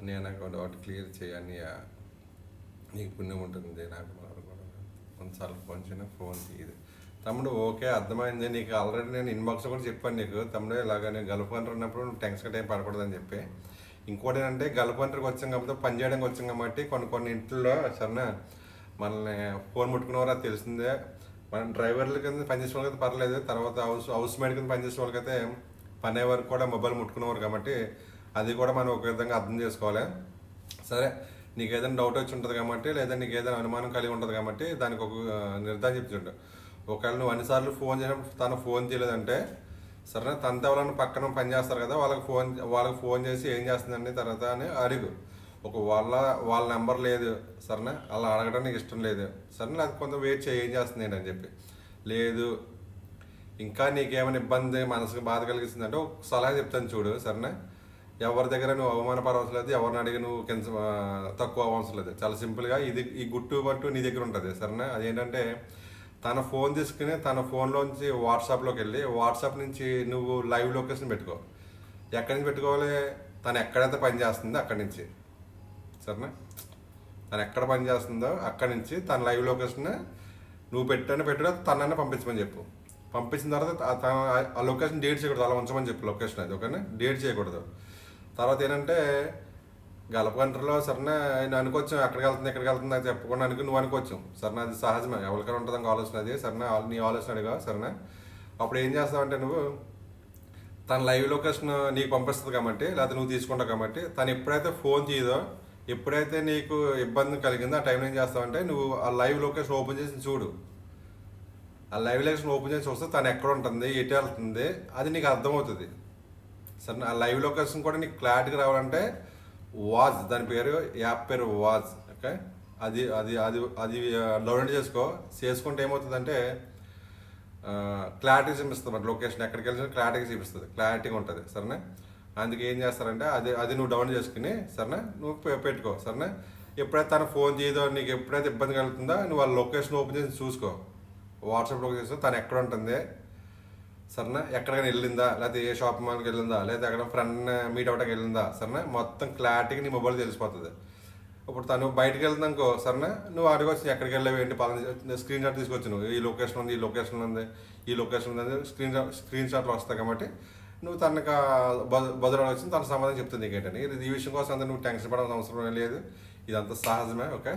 అన్నయ్య నాకు doubt clear చేయి అన్నయ్య, నీకు పుణ్యం ఉంటుంది. నాకు కొన్నిసార్లు ఫోన్ చేయను, ఫోన్ తీయదు. తమ్ముడు ఓకే అర్థమైంది, నీకు ఆల్రెడీ నేను ఇన్బాక్స్ కూడా చెప్పాను నీకు, తమ్ముడు ఇలాగ నేను గల్ఫ్ కంట్రీ ఉన్నప్పుడు నువ్వు టెన్షన్ టైం పడకూడదని చెప్పి. ఇంకోటి ఏంటంటే గల్ఫ్ కంట్రీకి వచ్చాం కాబట్టి పని చేయడానికి వచ్చాం కాబట్టి కొన్ని ఇంట్లో సరేనా మనల్ని ఫోన్ ముట్టుకున్నవారు అది తెలిసిందే. మన డ్రైవర్ల కింద పనిచేసే వాళ్ళకైతే పర్లేదు, తర్వాత హౌస్ మేడ్ కింద పనిచేసే వాళ్ళకైతే పనే వరకు కూడా మొబైల్ ముట్టుకునేవారు కాబట్టి అది కూడా మనం ఒక విధంగా అర్థం చేసుకోవాలి. సరే నీకు ఏదైనా డౌట్ వచ్చి ఉంటుంది కాబట్టి లేదా నీకు ఏదైనా అనుమానం కలిగి ఉంటుంది కాబట్టి దానికి ఒక నిర్ధారణ చెప్తుంటాడు. ఒకవేళ నువ్వు అన్నిసార్లు ఫోన్ చేసినప్పుడు తను ఫోన్ చేయలేదంటే సరే తనతో ఎవరైనా పక్కన పని చేస్తారు కదా వాళ్ళకి ఫోన్ చేసి ఏం చేస్తుందండి తర్వాత అని అడుగు. ఒక వాళ్ళ నెంబర్ లేదు సరేనా, అలా అడగడానికి ఇష్టం లేదు సరేనా, అది కొంత వెయిట్ చేయి ఏం చేస్తుంది అని చెప్పి. లేదు ఇంకా నీకేమైనా ఇబ్బంది మనసుకు బాధ కలిగిస్తుందంటే ఒక సలహా చెప్తాను చూడు సరేనా. ఎవరి దగ్గర నువ్వు అవమానపడవలసిన లేదు, ఎవరిని అడిగి నువ్వు తక్కువ అవసరం లేదు. చాలా సింపుల్గా ఈ గుట్టు పట్టు నీ దగ్గర ఉంటుంది సరేనా. అదేంటంటే తన ఫోన్ తీసుకుని తన ఫోన్లోంచి వాట్సాప్లోకి వెళ్ళి వాట్సాప్ నుంచి నువ్వు లైవ్ లొకేషన్ పెట్టుకో. ఎక్కడి నుంచి పెట్టుకోవాలి, తను ఎక్కడైతే పని చేస్తుందో అక్కడి నుంచి సరేనా. తను ఎక్కడ పని చేస్తుందో అక్కడి నుంచి తన లైవ్ లొకేషన్ నువ్వు పెట్టడం తనన్నా పంపించమని చెప్పు. పంపించిన తర్వాత ఆ లొకేషన్ డేట్ చేయకూడదు, అలా ఉంచమని చెప్పు లొకేషన్ అది ఓకేనా, డేట్ చేయకూడదు. తర్వాత ఏంటంటే గల్ఫ్ కంట్రీలో సరేనా నేను అనుకోవచ్చు ఎక్కడికి వెళ్తుంది అది చెప్పకుండా నువ్వు అనుకోవచ్చు సరేనా, అది సహజమే ఎవరికైనా ఉంటుంది ఆలోచన అది సరేనా. నీ ఆలోచన అడిగా సరేనా. అప్పుడు ఏం చేస్తావంటే నువ్వు తన లైవ్ లొకేషన్ నీకు పంపిస్తుంది కాబట్టి లేకపోతే నువ్వు తీసుకుంటావు కాబట్టి తను ఎప్పుడైతే ఫోన్ చేయదో ఎప్పుడైతే నీకు ఇబ్బంది కలిగిందో ఆ టైంలో ఏం చేస్తావంటే నువ్వు ఆ లైవ్ లొకేషన్ ఓపెన్ చేసి చూడు. ఆ లైవ్ లొకేషన్ ఓపెన్ చేసి చూస్తే తను ఎక్కడ ఉంటుంది ఎటు వెళ్తుంది అది నీకు అర్థమవుతుంది సరే. ఆ లైవ్ లొకేషన్ కూడా నీకు క్లారిటీగా రావాలంటే వాజ్, దాని పేరు యాప్ పేరు వాజ్ ఓకే. అది అది అది అది డౌన్లోడ్ చేసుకుంటే ఏమవుతుందంటే క్లారిటీ చూపిస్తుంది మన లొకేషన్ ఎక్కడికి వెళ్ళినా క్లారిటీగా చూపిస్తుంది, క్లారిటీగా ఉంటుంది సరేనా. అందుకే ఏం చేస్తారంటే అది నువ్వు డౌన్లోడ్ చేసుకుని సరేనా నువ్వు పెట్టుకో సరేనా. ఎప్పుడైతే తను ఫోన్ చేయదో నీకు ఎప్పుడైతే ఇబ్బంది కలుగుతుందో నువ్వు వాళ్ళ లొకేషన్ ఓపెన్ చేసి చూసుకో, వాట్సాప్ లొకేషన్ తను ఎక్కడ ఉంటుంది సరేనా, ఎక్కడికైనా వెళ్ళిందా లేకపోతే ఏ షాపింగ్ మాల్కి వెళ్ళిందా లేదా ఎక్కడ ఫ్రెండ్ మీట్ అవ్వడానికి వెళ్ళిందా సరేనా, మొత్తం క్లారిటీగా నీ మొబైల్ తెలిసిపోతుంది. ఇప్పుడు తను బయటకు వెళ్తుందనుకో సరేనా, నువ్వు అడగొచ్చు ఎక్కడికి వెళ్ళావు ఏంటి పలానా స్క్రీన్ షాట్ తీసుకొచ్చు, నువ్వు ఈ లొకేషన్ ఉంది ఈ లొకేషన్ ఉంది స్క్రీన్ షాట్లు వస్తాయి కాబట్టి నువ్వు తనకు బదులు వచ్చింది తన సమాధానం చెప్తుంది నీకేంటని. ఈ విషయం కోసం అంతా నువ్వు టెన్షన్ పడాల్సిన అవసరం లేదు, ఇదంతా సహజమే ఓకే.